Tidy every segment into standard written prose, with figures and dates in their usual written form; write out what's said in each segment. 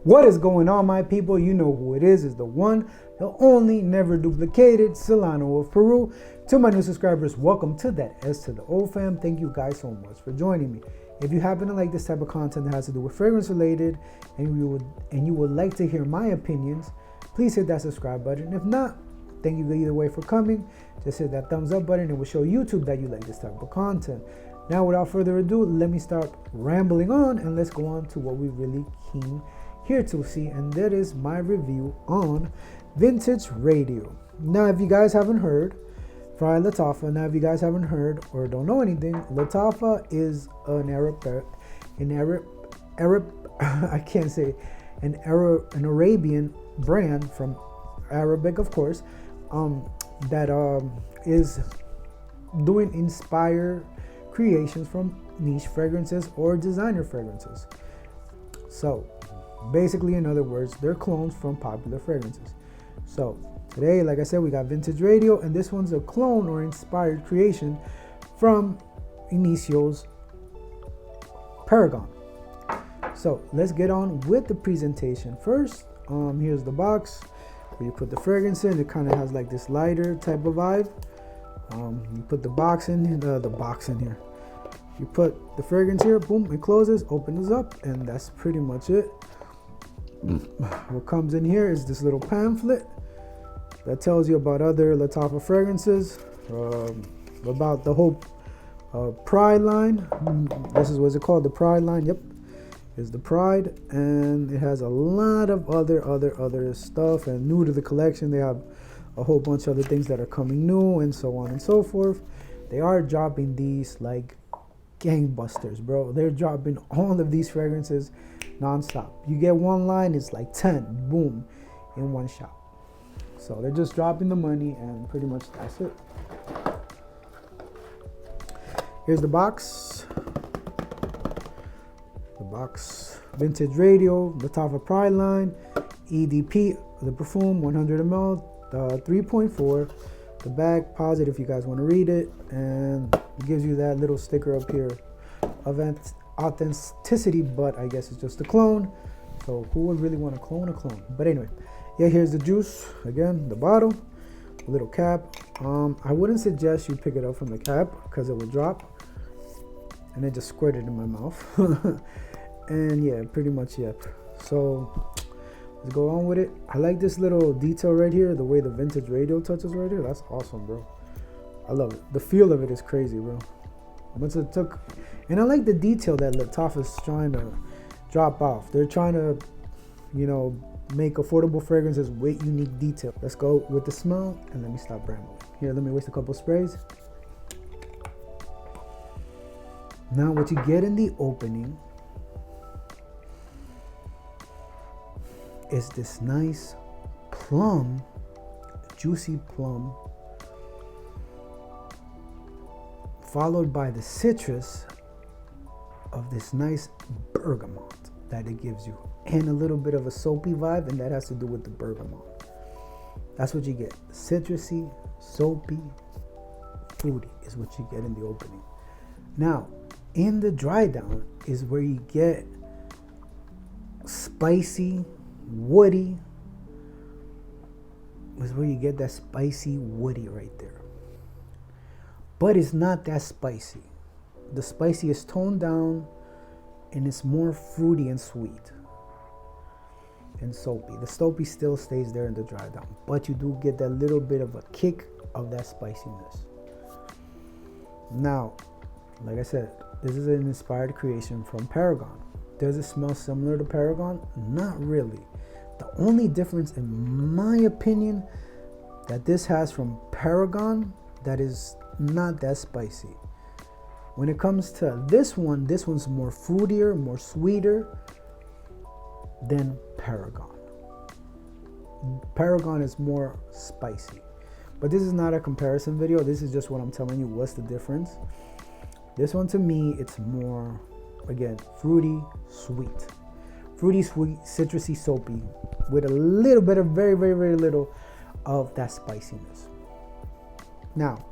What is going on, my people? You know who it is the one, the only, never duplicated Solano of Peru. To my new subscribers, welcome to that S to the O fam. Thank you guys so much for joining me. If you happen to like this type of content that has to do with fragrance related and you would like to hear my opinions, please hit that subscribe button. If not, thank you either way for coming. Just hit that thumbs up button. It will show YouTube that you like this type of content. Now, without further ado, let me start rambling on and let's go on to what we really came here to see, and that is my review on Vintage Radio. Now, if you guys haven't heard, Fry Lattafa. Now, if you guys haven't heard or don't know anything, Lattafa is an Arabian brand from Arabic, of course, that is doing inspired creations from niche fragrances or designer fragrances. So basically, in other words, they're clones from popular fragrances. So today, like I said, we got Vintage Radio, and this one's a clone or inspired creation from Inicio's Paragon. So let's get on with the presentation. First, here's the box where you put the fragrance in. It kind of has like this lighter type of vibe. You put the box in here. You put the fragrance here, boom, it closes, opens up, and that's pretty much it. What comes in here is this little pamphlet that tells you about other Lattafa fragrances, about the whole Pride line. This is what's it called, the Pride line. Yep, is the Pride, and it has a lot of other stuff. And new to the collection, they have a whole bunch of other things that are coming new, and so on and so forth. They are dropping these like gangbusters, bro. They're dropping all of these fragrances non-stop. You get one line, it's like 10, boom, in one shot. So they're just dropping the money, and pretty much that's it. Here's the box. The box, Vintage Radio, Lattafa Pride line, EDP, the perfume, 100 ml, 3.4. The bag, pause it if you guys want to read it, and it gives you that little sticker up here of authenticity, but I guess it's just a clone. So who would really want to clone a clone? But anyway, yeah, here's the juice again, the bottle, a little cap. I wouldn't suggest you pick it up from the cap because it would drop, and it just squirted in my mouth. And yeah, pretty much, yep. So let's go on with it. I like this little detail right here, the way the Vintage Radio touches right here. That's awesome, bro. I love it. The feel of it is crazy, bro. Once it took, and I like the detail that Lattafa is trying to drop off. They're trying to, you know, make affordable fragrances with unique detail. Let's go with the smell, and let me stop rambling. Here, let me waste a couple sprays. Now, what you get in the opening is this nice plum, juicy plum, followed by the citrus of this nice bergamot that it gives you, and a little bit of a soapy vibe, and that has to do with the bergamot. That's what you get. Citrusy, soapy, fruity is what you get in the opening. Now, in the dry down is where you get spicy, woody, is where you get that spicy woody right there. But it's not that spicy. The spicy is toned down, and it's more fruity and sweet and soapy. The soapy still stays there in the dry down, but you do get that little bit of a kick of that spiciness. Now, like I said, this is an inspired creation from Paragon. Does it smell similar to Paragon? Not really. The only difference, in my opinion, that this has from Paragon that is not that spicy. When it comes to this one's more fruitier, more sweeter than Paragon. Paragon is more spicy. But this is not a comparison video. This is just what I'm telling you. What's the difference? This one, to me, it's more, again, fruity, sweet. Fruity, sweet, citrusy, soapy, with a little bit of very little of that spiciness. Now,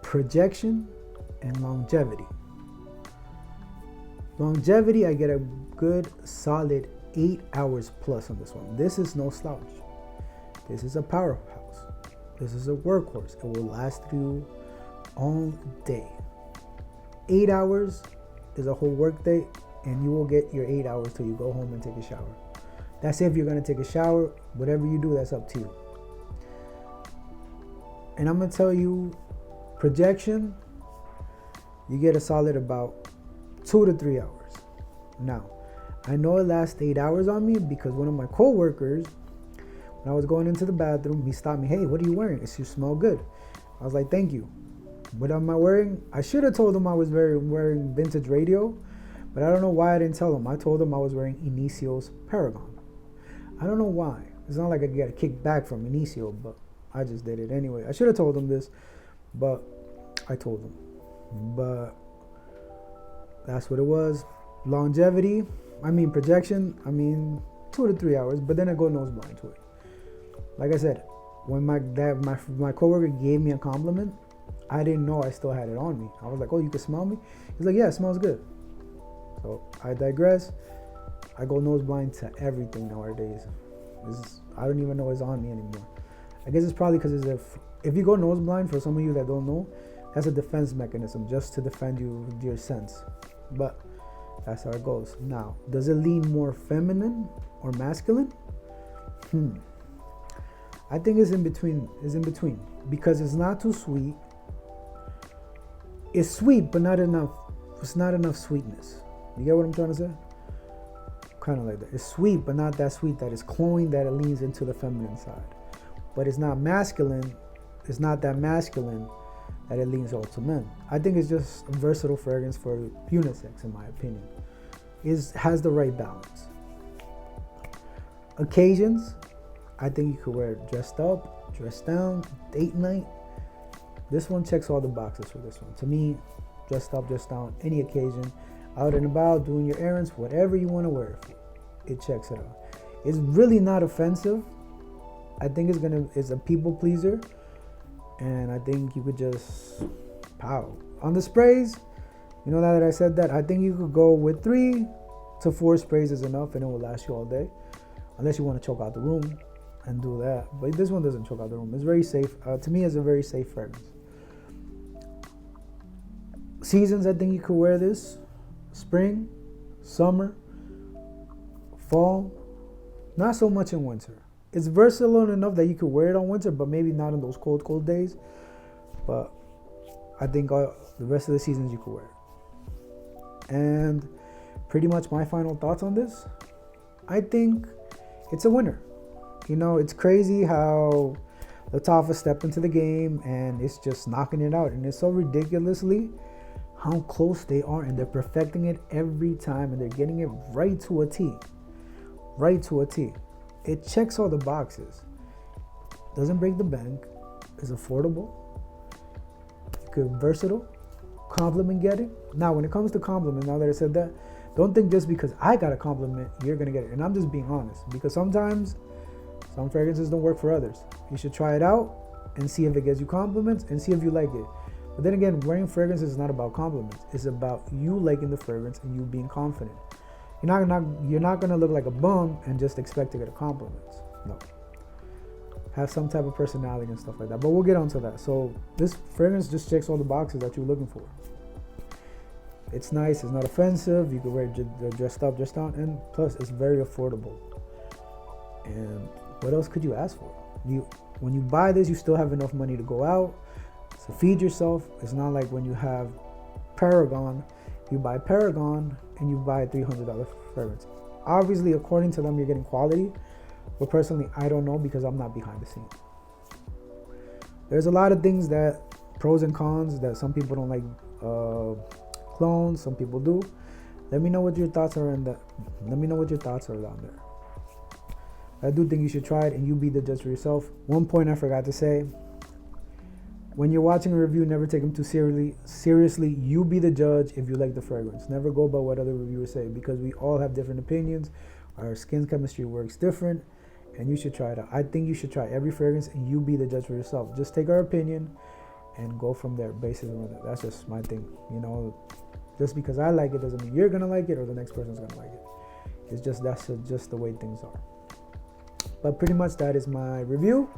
projection and longevity. Longevity, I get a good solid 8 hours plus on this one. This is no slouch. This is a powerhouse. This is a workhorse. It will last you all day. 8 hours is a whole work day, and you will get your 8 hours till you go home and take a shower. That's if you're gonna take a shower. Whatever you do, that's up to you. And I'm gonna tell you, projection, you get a solid about 2 to 3 hours. Now, I know it lasts 8 hours on me because one of my co-workers, when I was going into the bathroom, he stopped me. Hey, what are you wearing? You smell good. I was like, thank you. What am I wearing? I should have told him I was wearing vintage radio, but I don't know why I didn't tell him. I told him I was wearing Inicio's Paragon. I don't know why. It's not like I get a kick back from Inicio, but I just did it anyway. I should have told him this, but I told him. But that's what it was. Longevity, projection, 2 to 3 hours, but then I go nose blind to it. Like I said, when my coworker gave me a compliment, I didn't know I still had it on me. I was like, oh, you can smell me? He's like, yeah, it smells good. So I digress. I go nose blind to everything nowadays. I don't even know it's on me anymore. I guess it's probably because if you go nose blind, for some of you that don't know, that's a defense mechanism just to defend your sense. But that's how it goes. Now, does it lean more feminine or masculine? I think it's in between. Because it's not too sweet. It's sweet, but not enough. It's not enough sweetness. You get what I'm trying to say? Kind of like that. It's sweet, but not that sweet that it's cloying, that it leans into the feminine side. But it's not masculine. It's not that masculine that it leans all to men. I think it's just a versatile fragrance for unisex, in my opinion. Has the right balance. Occasions, I think you could wear it dressed up, dressed down, date night. This one checks all the boxes for this one. To me, dressed up, dressed down, any occasion, out and about, doing your errands, whatever you want to wear it for, it checks it out. It's really not offensive. I think it's a people pleaser, and I think you could just pow. On the sprays, now that I said that, I think you could go with 3 to 4 sprays is enough, and it will last you all day, unless you want to choke out the room and do that. But this one doesn't choke out the room. It's very safe. To me, it's a very safe fragrance. Seasons, I think you could wear this: spring, summer, fall. Not so much in winter. It's versatile enough that you could wear it on winter, but maybe not in those cold days. But I think the rest of the seasons you could wear it. And pretty much my final thoughts on this. I think it's a winner. It's crazy how Lattafa stepped into the game and it's just knocking it out. And it's so ridiculously how close they are, and they're perfecting it every time, and they're getting it right to a T. Right to a T. It checks all the boxes. Doesn't break the bank. Is affordable. Good, versatile. Compliment getting. Now, when it comes to compliment, now that I said that, don't think just because I got a compliment, you're going to get it. And I'm just being honest, because sometimes some fragrances don't work for others. You should try it out and see if it gets you compliments and see if you like it. But then again, wearing fragrance is not about compliments. It's about you liking the fragrance and you being confident. You're not going to look like a bum and just expect to get a compliment. No. Have some type of personality and stuff like that. But we'll get onto that. So this fragrance just checks all the boxes that you're looking for. It's nice. It's not offensive. You can wear it dressed up, dressed down. And plus, it's very affordable. And what else could you ask for? When you buy this, you still have enough money to go out. So feed yourself. It's not like when you have Paragon, you buy Paragon and you buy a $300 fragrance. Obviously, according to them, you're getting quality. But personally, I don't know because I'm not behind the scenes. There's a lot of things that pros and cons that some people don't like clones, some people do. Let me know what your thoughts are down there. I do think you should try it and you be the judge for yourself. One point I forgot to say. When you're watching a review, never take them too seriously. You be the judge if you like the fragrance. Never go by what other reviewers say, because we all have different opinions. Our skin chemistry works different, and you should try it out. I think you should try every fragrance and you be the judge for yourself. Just take our opinion and go from there. Basically, that's just my thing. Just because I like it doesn't mean you're going to like it or the next person's going to like it. It's just just the way things are. But pretty much that is my review.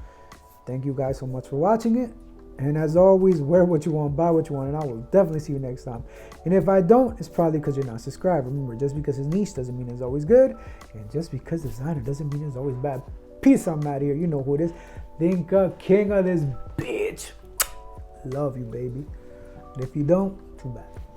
Thank you guys so much for watching it. And as always, wear what you want, buy what you want, and I will definitely see you next time. And if I don't, it's probably because you're not subscribed. Remember, just because it's niche doesn't mean it's always good. And just because it's designer doesn't mean it's always bad. Peace, I'm out of here. You know who it is. Dinka, king of this bitch. Love you, baby. And if you don't, too bad.